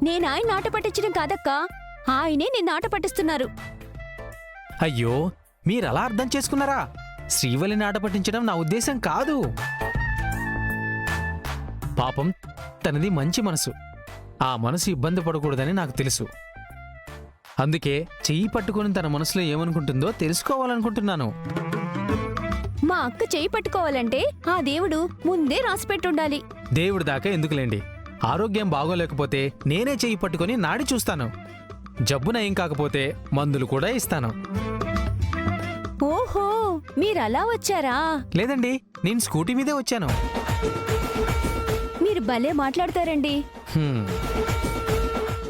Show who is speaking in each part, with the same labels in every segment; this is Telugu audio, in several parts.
Speaker 1: నేనాయన ఆట పట్టించడం కాదక్కా, ఆయనే నిన్ను ఆట పట్టిస్తున్నారు.
Speaker 2: అయ్యో, మీరలా అర్థం చేసుకున్నారా? శ్రీవల్లిని ఆట పట్టించడం నా ఉద్దేశం కాదు. పాపం, తనది మంచి మనసు. ఆ మనసు ఇబ్బంది పడకూడదని నాకు తెలుసు. అందుకే చెయ్యి పట్టుకుని తన మనసులో ఏమనుకుంటుందో తెలుసుకోవాలనుకుంటున్నాను.
Speaker 1: మా అక్క చెయ్యి పట్టుకోవాలంటే ఆ దేవుడు ముందే రాసిపెట్టుండాలి.
Speaker 2: దేవుడి దాకా ఎందుకులేండి, ఆరోగ్యం బాగోలేకపోతే నేనే చెయ్యి పట్టుకుని నాడి చూస్తాను. జబ్బు నయం కాకపోతే మందులు కూడా ఇస్తాను.
Speaker 1: ఓహో, మీరలా వచ్చారా?
Speaker 2: లేదండి, నేను స్కూటీ మీదే వచ్చాను.
Speaker 1: మీరు భలే మాట్లాడతారండి.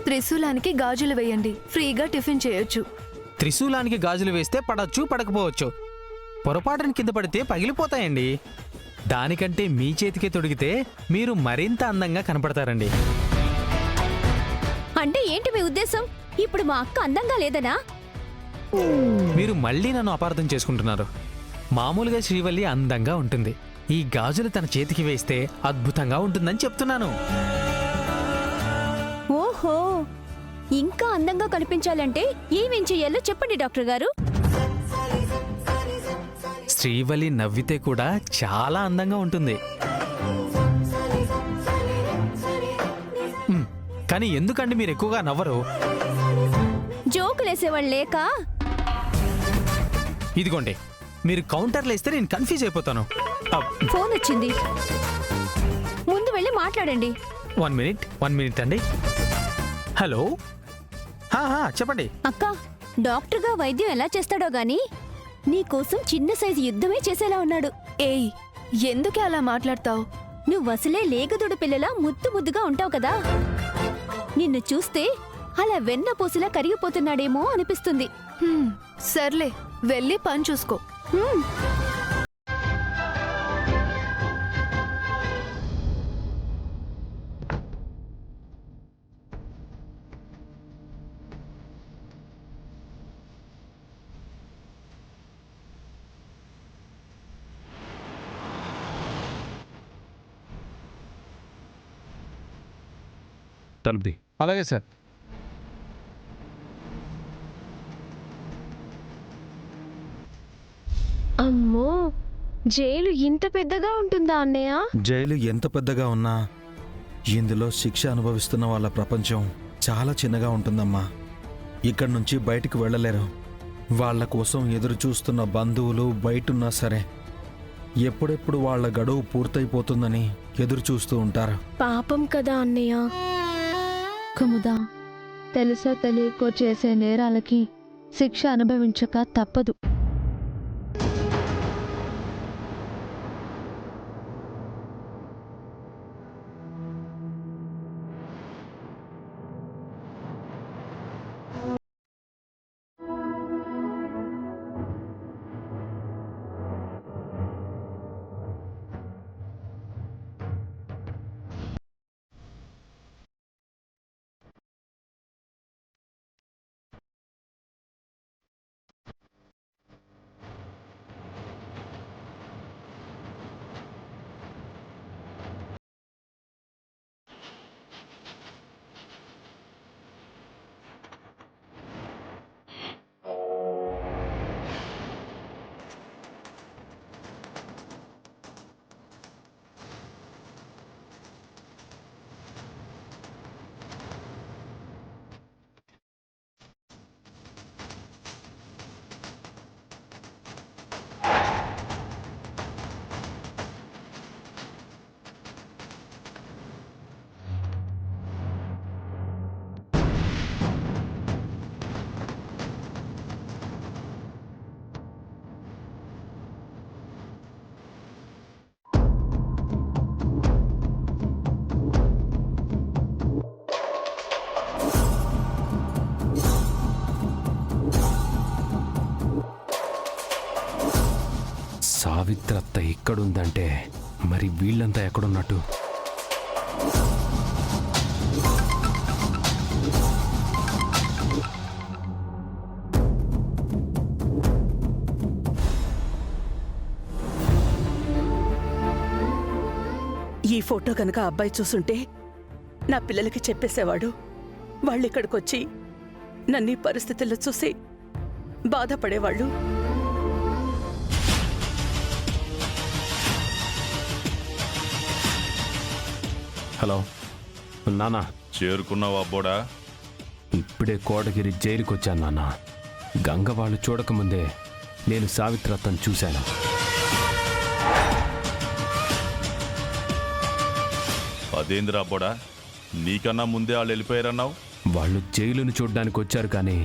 Speaker 3: త్రిశూలానికి గాజులు వేయండి, ఫ్రీగా టిఫిన్ చేయొచ్చు.
Speaker 2: త్రిశూలానికి గాజులు వేస్తే పడచ్చు, పడకపోవచ్చు. పొరపాటుని కింద పడితే పగిలిపోతాయండి. దానికంటే మీ చేతికే తొడిగితే మీరు మరింత అందంగా కనపడతారండి.
Speaker 1: అంటే ఏంటి మీ ఉద్దేశం? ఇప్పుడు మా అక్క అందంగా లేదనా?
Speaker 2: మీరు మళ్ళీ నన్ను అపార్థం చేసుకుంటున్నారు. మామూలుగా శ్రీవల్లి అందంగా ఉంటుంది. ఈ గాజులు తన చేతికి వేస్తే అద్భుతంగా ఉంటుందని చెప్తున్నాను.
Speaker 1: ఓహో, ఇంకా అందంగా కనిపించాలంటే ఏమేం చెయ్యాలో చెప్పండి డాక్టర్ గారు.
Speaker 2: శ్రీవల్లి నవ్వితే కూడా చాలా అందంగా ఉంటుంది. కానీ ఎందుకండి మీరు ఎక్కువగా నవ్వరు?
Speaker 1: జోకులేసేవాళ్ళు లేక.
Speaker 2: ఇదిగోండి, మీరు కౌంటర్లు వేస్తే నేను కన్ఫ్యూజ్ అయిపోతాను.
Speaker 1: ఫోన్ వచ్చింది, ముందు వెళ్ళి మాట్లాడండి.
Speaker 2: 1 మినిట్ అండి. హలో, చెప్పండి.
Speaker 1: అక్క, డాక్టర్గా వైద్యం ఎలా చేస్తాడో గాని నీకోసం చిన్న సైజు యుద్ధమే చేసేలా ఉన్నాడు.
Speaker 3: ఏయ్, ఎందుకే అలా మాట్లాడతావు?
Speaker 1: నువ్వసలే లేగదొడు పిల్లలా ముద్దు ముద్దుగా ఉంటావు కదా. నిన్ను చూస్తే అలా వెన్న పూసలా కరిగిపోతున్నాడేమో అనిపిస్తుంది.
Speaker 3: సర్లే, వెళ్ళి పని చూసుకో.
Speaker 4: తలుపుది.
Speaker 5: అలాగే సార్.
Speaker 6: అమ్మో, జైలు ఇంత పెద్దగా ఉంటుందా అన్నయ్య?
Speaker 7: జైలు ఎంత పెద్దగా ఉన్నా ఇందులో శిక్ష అనుభవిస్తున్న వాళ్ళ ప్రపంచం చాలా చిన్నగా ఉంటుందమ్మా. ఇక్కడి నుంచి బయటికి వెళ్ళలేరు. వాళ్ళ కోసం ఎదురు చూస్తున్న బంధువులు బయటున్నా సరే ఎప్పుడెప్పుడు వాళ్ళ గడువు పూర్తయిపోతుందని ఎదురు చూస్తూ ఉంటారు.
Speaker 6: పాపం కదా అన్నయ్య. కుముదా, తెలుసా తెలియకో చేసే నేరాలకి శిక్ష అనుభవించక తప్పదు.
Speaker 4: సావిత్రత్త ఇక్కడుందంటే మరి వీళ్ళంతా ఎక్కడున్నట్టు?
Speaker 8: ఈ ఫోటో కనుక అబ్బాయి చూసుంటే నా పిల్లలకి చెప్పేసేవాడు,
Speaker 5: వాళ్ళిక్కడికొచ్చి నన్ను ఈ పరిస్థితుల్లో చూసి బాధపడేవాళ్ళు.
Speaker 4: హలో నానా,
Speaker 8: చేరుకున్నావా అబ్బోడా?
Speaker 4: ఇప్పుడే కోటగిరి జైలుకి వచ్చాను నాన్న. గంగ వాళ్ళు చూడకముందే నేను సావిత్రత్తను చూశాను.
Speaker 8: అదేందిరా అబ్బోడా, నీకన్నా ముందే వాళ్ళు వెళ్ళిపోయారన్నావు?
Speaker 4: వాళ్ళు జైలును చూడ్డానికి వచ్చారు కానీ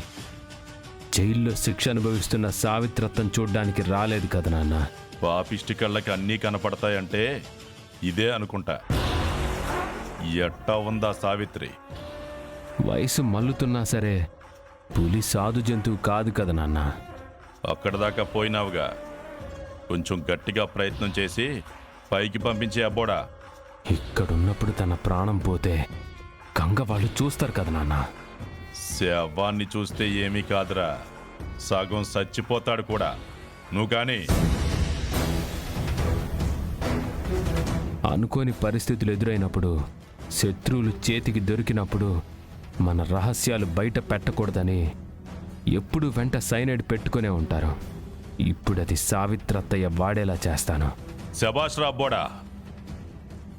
Speaker 4: జైల్లో శిక్ష అనుభవిస్తున్న సావిత్రత్తను చూడ్డానికి రాలేదు కదా నాన్న.
Speaker 8: పాపిష్టి కళ్ళకి అన్నీ కనపడతాయంటే ఇదే అనుకుంటా. ఎట్టా ఉందా సావిత్రి?
Speaker 4: వయసు మల్లుతున్నా సరే పులి సాధు జంతువు కాదు కదా నాన్న.
Speaker 8: అక్కడ దాకా పోయినావుగా, కొంచెం గట్టిగా ప్రయత్నం చేసి పైకి పంపించే అబ్బోడా.
Speaker 4: ఇక్కడున్నప్పుడు తన ప్రాణం పోతే గంగ వాళ్ళు చూస్తారు కదా నాన్న.
Speaker 8: శవాన్ని చూస్తే ఏమీ కాదురా, సగం చచ్చిపోతాడు కూడా. నువ్వు కానీ
Speaker 4: అనుకోని పరిస్థితులు ఎదురైనప్పుడు, శత్రువులు చేతికి దొరికినప్పుడు మన రహస్యాలు బయట పెట్టకూడదని ఎప్పుడు వెంట సైనైడ్ పెట్టుకునే ఉంటారు. ఇప్పుడు అది సావిత్రత్తయ్య వాడేలా చేస్తాను.
Speaker 8: శబాష్ రా అబ్బోడా,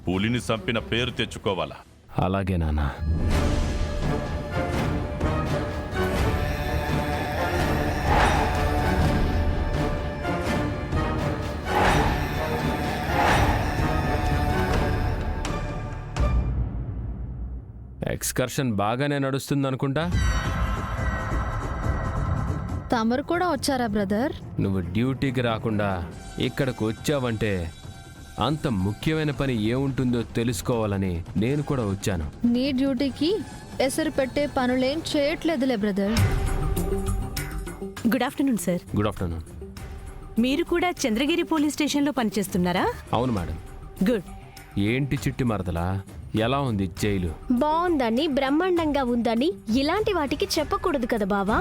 Speaker 8: పులిని చంపిన పేరు తెచ్చుకోవాలా.
Speaker 4: అలాగే నాన్న. ఎక్స్కర్షన్ బాగానే నడుస్తుందనుకుంటా.
Speaker 1: తమరు కూడా వచ్చారా బ్రదర్?
Speaker 4: నువ్వు డ్యూటీకి రాకుండా ఇక్కడికి వచ్చావంటే అంత ముఖ్యమైన పని ఏముంటుందో తెలుసుకోవాలని నేను కూడా వచ్చాను.
Speaker 1: నీ డ్యూటీకి ఎసరు పెట్టే పనులేం చేయట్లేదులే brother.
Speaker 5: Good afternoon sir.
Speaker 4: Good afternoon.
Speaker 5: మీరు కూడా చంద్రగిరి పోలీస్ స్టేషన్లో పనిచేస్తున్నారా?
Speaker 4: అవును మేడం.
Speaker 5: గుడ్.
Speaker 4: ఏంటి చిట్టి మరదలా, ఎలా ఉంది జైలు?
Speaker 6: బాగుందని, బ్రహ్మాండంగా ఉందని ఇలాంటి వాటికి చెప్పకూడదు కదా బావా.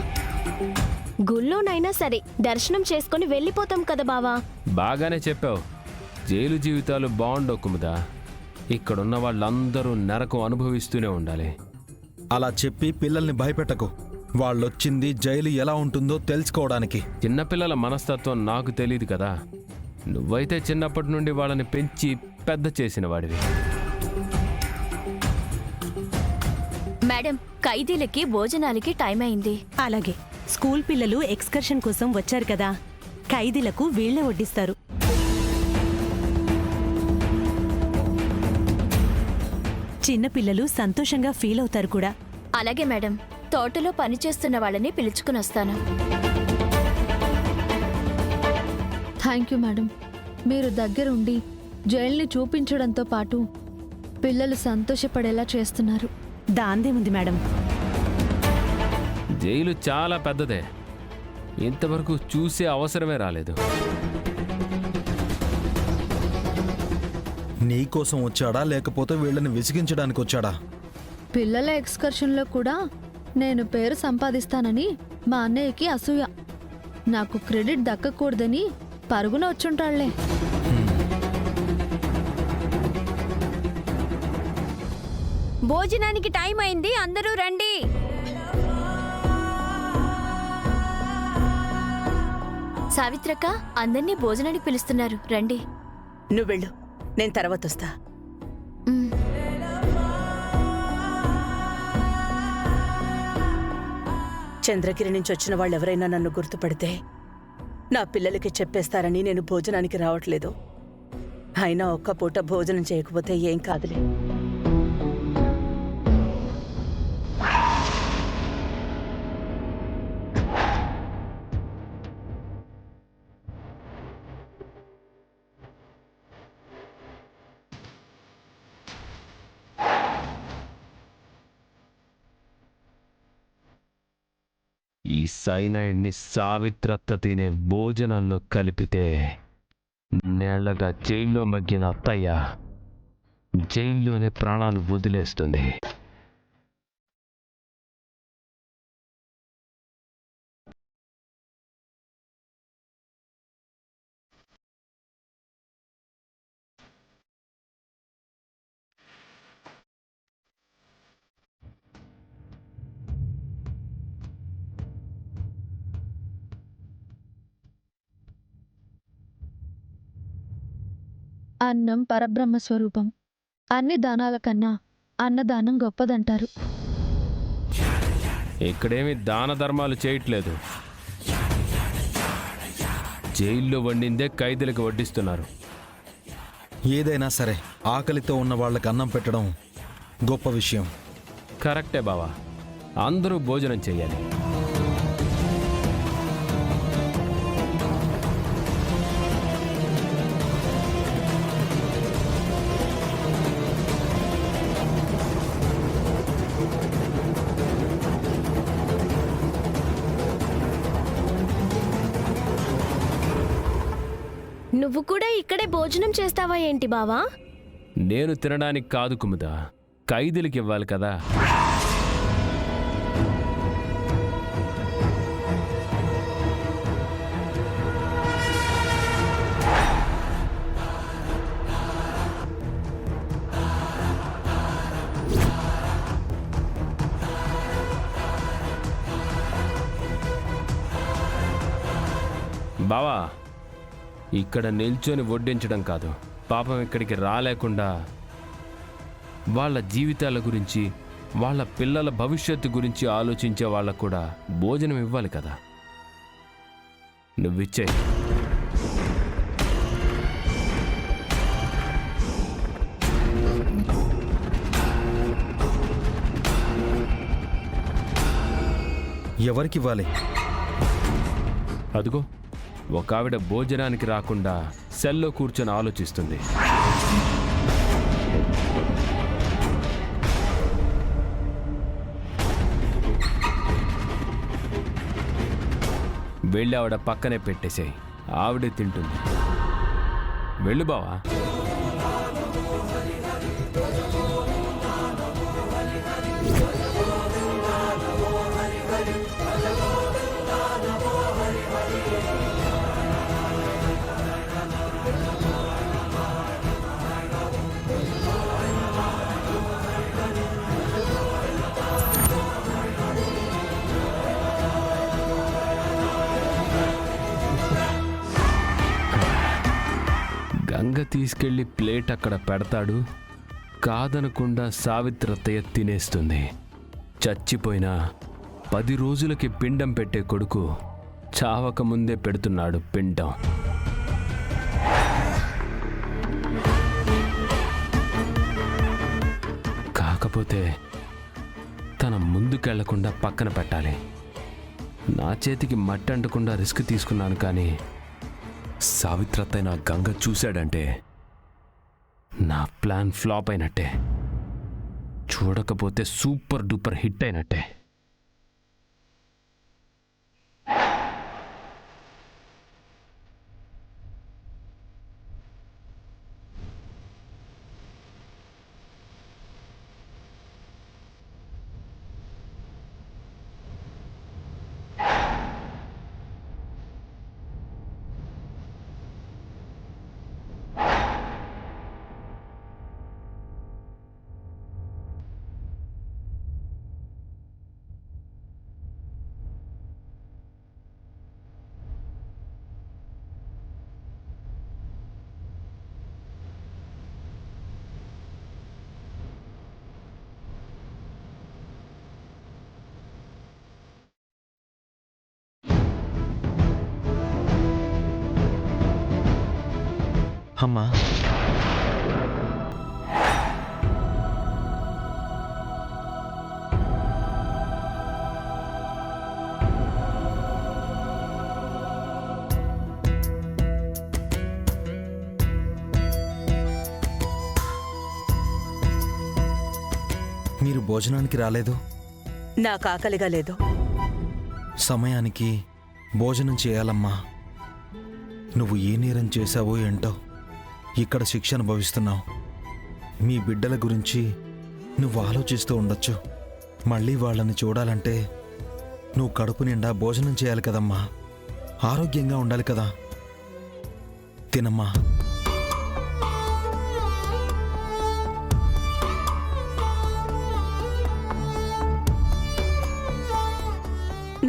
Speaker 6: గుళ్ళోనైనా సరే దర్శనం చేసుకుని వెళ్ళిపోతాం కదా బావా.
Speaker 4: బాగానే చెప్పావు. జైలు జీవితాలు బాగుండవు కుముదా. ఇక్కడున్న వాళ్ళందరూ నరకం అనుభవిస్తూనే ఉండాలి.
Speaker 7: అలా చెప్పి పిల్లల్ని భయపెట్టకు. వాళ్ళొచ్చింది జైలు ఎలా ఉంటుందో తెలుసుకోవడానికి.
Speaker 4: చిన్నపిల్లల మనస్తత్వం నాకు తెలియదు కదా. నువ్వైతే చిన్నప్పటి నుండి వాళ్ళని పెంచి పెద్ద చేసిన వాడివి.
Speaker 1: మేడం, ఖైదీలకి భోజనాలకి టైం అయింది.
Speaker 5: అలాగే. స్కూల్ పిల్లలు ఎక్స్కర్షన్ కోసం వచ్చారు కదా, ఖైదీలకు వీళ్లే వడ్డిస్తారు. చిన్న పిల్లలు సంతోషంగా ఫీల్ అవుతారు కూడా.
Speaker 1: అలాగే మేడం, తోటలో పనిచేస్తున్న వాళ్ళని పిలుచుకుని వస్తాను. Thank you madam. మీరు దగ్గరుండి జైల్ని చూపించడంతో పాటు పిల్లలు సంతోషపడేలా చేస్తున్నారు.
Speaker 5: దాందేముంది మేడం.
Speaker 4: జైలు చాలా పెద్దదే. ఇంతవరకు చూసే అవసరమే రాలేదు.
Speaker 7: నీకోసం వచ్చాడా లేకపోతే వీళ్ళని విసిగించడానికి వచ్చాడా?
Speaker 1: పిల్లల ఎక్స్కర్షన్లో కూడా నేను పేరు సంపాదిస్తానని మా అన్నయ్యకి అసూయ. నాకు క్రెడిట్ దక్కకూడదని పరుగున వచ్చుంటాళ్లే. భోజనానికి టైం అయింది, అందరూ రండి. సావిత్రక్క, అందరినీ భోజనానికి పిలుస్తున్నారు, రండి.
Speaker 5: నువ్వు వెళ్ళు, నేను తర్వాత వస్తా. చంద్రగిరి నుంచి వచ్చిన వాళ్ళు ఎవరైనా నన్ను గుర్తుపడితే నా పిల్లలకి చెప్పేస్తారని నేను భోజనానికి రావట్లేదు. అయినా ఒక్క పూట భోజనం చేయకపోతే ఏం కాదులే.
Speaker 4: ఈ సైనైడ్ని సావిత్రత్త తినే భోజనంలో కలిపితే నేళ్లగా జైల్లో మగ్గిన అత్తయ్య జైల్లోనే ప్రాణాలు వదిలేస్తుంది.
Speaker 9: అన్నం పరబ్రహ్మ స్వరూపం. అన్ని దానాల కన్నా అన్నదానం గొప్పదంటారు.
Speaker 4: ఇక్కడేమి దాన ధర్మాలు చేయట్లేదు. జైల్లో వండిందే ఖైదీలకు వడ్డిస్తున్నారు.
Speaker 7: ఏదైనా సరే ఆకలితో ఉన్న వాళ్ళకి అన్నం పెట్టడం గొప్ప విషయం.
Speaker 4: కరెక్టే బావా, అందరూ భోజనం చెయ్యాలి.
Speaker 6: నువ్వు కూడా ఇక్కడే భోజనం చేస్తావా ఏంటి బావా?
Speaker 4: నేను తినడానికి కాదు కుముదా, ఖైదీలకు ఇవ్వాలి కదా. బావా, ఇక్కడ నిల్చొని వడ్డించడం కాదు, పాపం ఇక్కడికి రాలేకుండా వాళ్ళ జీవితాల గురించి, వాళ్ళ పిల్లల భవిష్యత్తు గురించి ఆలోచించే వాళ్ళకు కూడా భోజనం ఇవ్వాలి కదా. నువ్విచ్చే.
Speaker 7: ఎవరికివ్వాలి?
Speaker 4: అదుగో ఒక ఆవిడ భోజనానికి రాకుండా సెల్లో కూర్చొని ఆలోచిస్తుంది. వెళ్ళి ఆవిడ పక్కనే పెట్టేసేయ్, ఆవిడే తింటుంది. వెళ్ళు బావా. గంగ తీసుకెళ్లి ప్లేట్ అక్కడ పెడతాడు, కాదనకుండా సావిత్రత్తయ్య తినేస్తుంది. చచ్చిపోయినా 10 రోజులకి పిండం పెట్టే కొడుకు చావక ముందే పెడుతున్నాడు పిండం. కాకపోతే తన ముందుకెళ్లకుండా పక్కన పెట్టాలి. నా చేతికి మట్టి అంటకుండా రిస్క్ తీసుకున్నాను, కానీ
Speaker 10: సావిత్రత్తయ్య నా గంగ చూశాడంటే
Speaker 4: నా ప్లాన్ ఫ్లాప్ అయినట్టే. చూడకపోతే సూపర్ డూపర్ హిట్ అయినట్టే.
Speaker 7: అమ్మా, మీరు భోజనానికి రాలేదు?
Speaker 5: నాకు ఆకలిగా లేదు.
Speaker 7: సమయానికి భోజనం చేయాలమ్మా. నువ్వు ఏ నేరం చేశావో ఏంటో ఇక్కడ శిక్ష అనుభవిస్తున్నావు. మీ బిడ్డల గురించి నువ్వు ఆలోచిస్తూ ఉండొచ్చు. మళ్ళీ వాళ్ళని చూడాలంటే నువ్వు కడుపు నిండా భోజనం చేయాలి కదమ్మా. ఆరోగ్యంగా ఉండాలి కదా. తినమ్మా.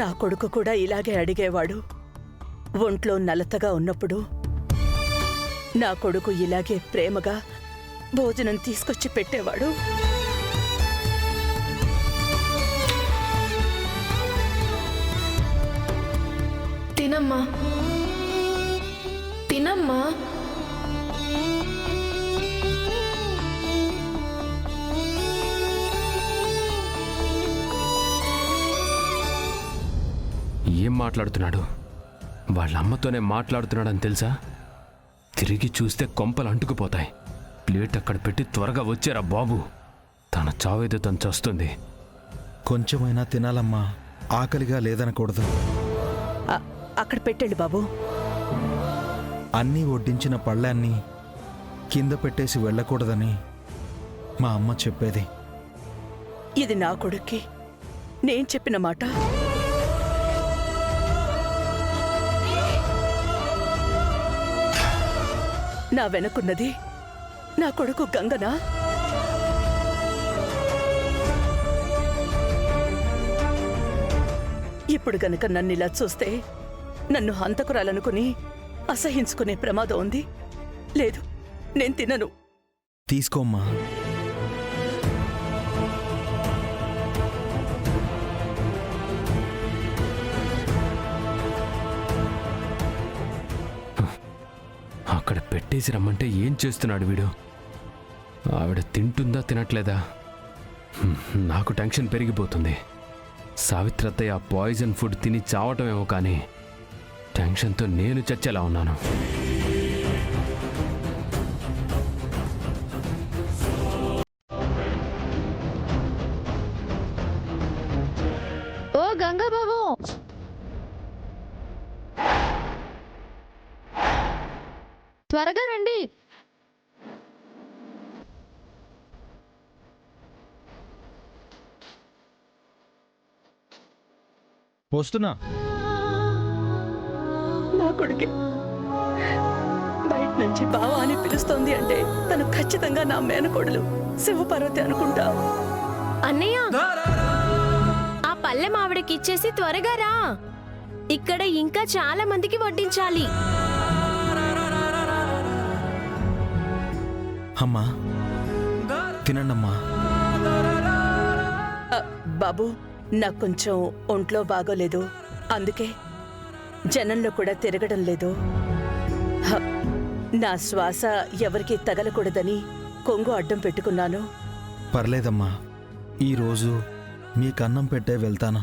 Speaker 5: నా కొడుకు కూడా ఇలాగే అడిగేవాడు. ఒంట్లో నలతగా ఉన్నప్పుడు నా కొడుకు ఇలాగే ప్రేమగా భోజనం తీసుకొచ్చి పెట్టేవాడు.
Speaker 3: తినమ్మా, తినమ్మా.
Speaker 4: ఏం మాట్లాడుతున్నాడు? వాళ్ళ అమ్మతోనే మాట్లాడుతున్నాడని తెలుసా? తిరిగి చూస్తే కొంపలు అంటుకుపోతాయి. ప్లేట్ అక్కడ పెట్టి త్వరగా వచ్చారా బాబు, తన చావేదో తను చస్తుంది.
Speaker 7: కొంచెమైనా తినాలమ్మా, ఆకలిగా లేదనకూడదు.
Speaker 5: అక్కడ పెట్టండి బాబు.
Speaker 7: అన్నీ వడ్డించిన పళ్ళాన్ని కింద పెట్టేసి వెళ్ళకూడదని మా అమ్మ చెప్పేది.
Speaker 5: ఇది నా కొడుక్కి నేను చెప్పిన మాట. నా వెనకున్నది నా కొడుకు గంగనా? ఇప్పుడు గనక నన్ను ఇలా చూస్తే నన్ను హంతకురాలనుకుని అసహించుకునే ప్రమాదం ఉంది. లేదు, నేను తినను.
Speaker 7: తీసుకోమ్మా.
Speaker 4: అక్కడ పెట్టేసి రమ్మంటే ఏం చేస్తున్నాడు వీడు? ఆవిడ తింటుందా తినట్లేదా? నాకు టెన్షన్ పెరిగిపోతుంది. సావిత్రత్తయ్య ఆ పాయిజన్ ఫుడ్ తిని చావటమేమో కానీ టెన్షన్తో నేను చచ్చేలా ఉన్నాను.
Speaker 9: ఓ గంగా బాబు, త్వరగా రండి.
Speaker 7: వస్తున్నా.
Speaker 5: నా కొడుకే బయట నుంచి బావా అని పిలుస్తోంది అంటే తను ఖచ్చితంగా నా మేనకోడలు శివపార్వతి అనుకుంటా.
Speaker 6: అన్నయ్య, ఆ పళ్ళెం ఆవిడకి ఇచ్చేసి త్వరగా రా. ఇక్కడ ఇంకా చాలా మందికి వడ్డించాలి.
Speaker 7: అమ్మా తినండమ్మా.
Speaker 5: బాబు, నాకు కొంచెం ఒంట్లో బాగోలేదు, అందుకే జనంలో కూడా తిరగడం లేదు. నా శ్వాస ఎవరికి తగలకూడదని కొంగు అడ్డం పెట్టుకున్నాను.
Speaker 7: పర్లేదమ్మా, ఈరోజు మీకు అన్నం పెట్టే వెళ్తాను.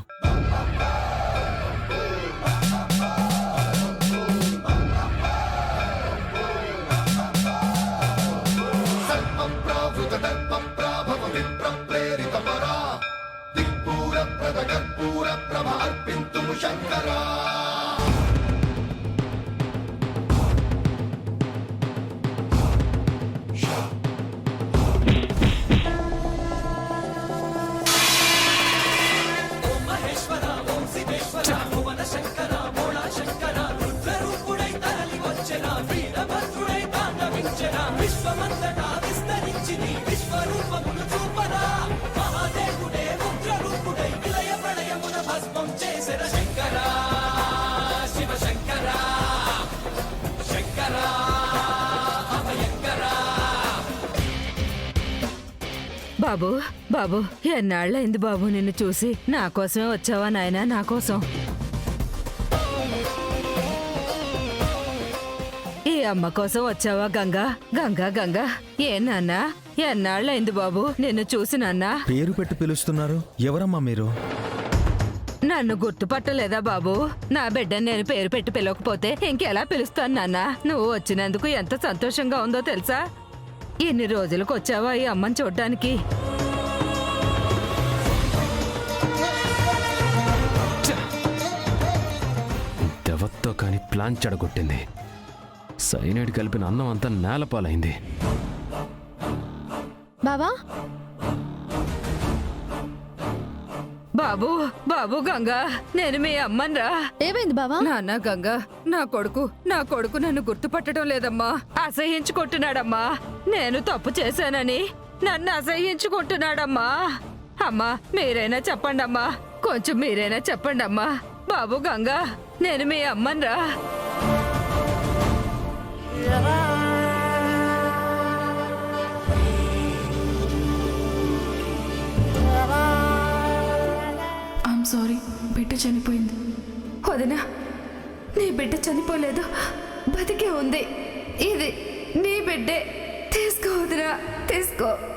Speaker 11: బాబు, బాబు, ఎన్నాళ్ళైంది బాబు నిన్ను చూసి. నా కోసమే వచ్చావా నాయనా? నా కోసం. ఈ అమ్మ కోసం వచ్చావా గంగా? గంగా గంగా, ఏ నాన్నా, ఎన్నాళ్ళైంది బాబు నిన్ను చూసి నాన్నా?
Speaker 7: పేరు పెట్టి పిలుస్తున్నారు, ఎవరమ్మా మీరు?
Speaker 11: నన్ను గుర్తుపట్టలేదా బాబు? నా బిడ్డని నేను పేరు పెట్టి పిలవకపోతే ఇంకెలా పిలుస్తాను నాన్నా? నువ్వు వచ్చినందుకు ఎంత సంతోషంగా ఉందో తెలుసా? ఎన్ని రోజులకు వచ్చావా ఈ అమ్మని చూడ్డానికి?
Speaker 4: దెవత్తో కాని ప్లాన్ చెడగొట్టింది. సైనైడ్ కలిపిన అన్నం అంతా నేలపాలైంది.
Speaker 9: బావా,
Speaker 11: బాబు, బాబు గంగా, నేను మీ అమ్మన్రా.
Speaker 9: ఏమైంది బావా?
Speaker 11: నాన్న గంగా, నా కొడుకు నన్ను గుర్తుపట్టడం లేదమ్మా. అసహ్యించుకుంటున్నాడమ్మా. నేను తప్పు చేశానని నన్ను అసహ్యించుకుంటున్నాడమ్మా. అమ్మా, మీరైనా చెప్పండమ్మా, కొంచెం మీరైనా చెప్పండమ్మా. బాబు గంగా, నేను మీ అమ్మన్రా.
Speaker 3: సారీ, బిడ్డ చనిపోయింది. వదినా, నీ బిడ్డ చనిపోలేదు, బతికే ఉంది. ఇది నీ బిడ్డే. తీసుకో వదినా, తీసుకో.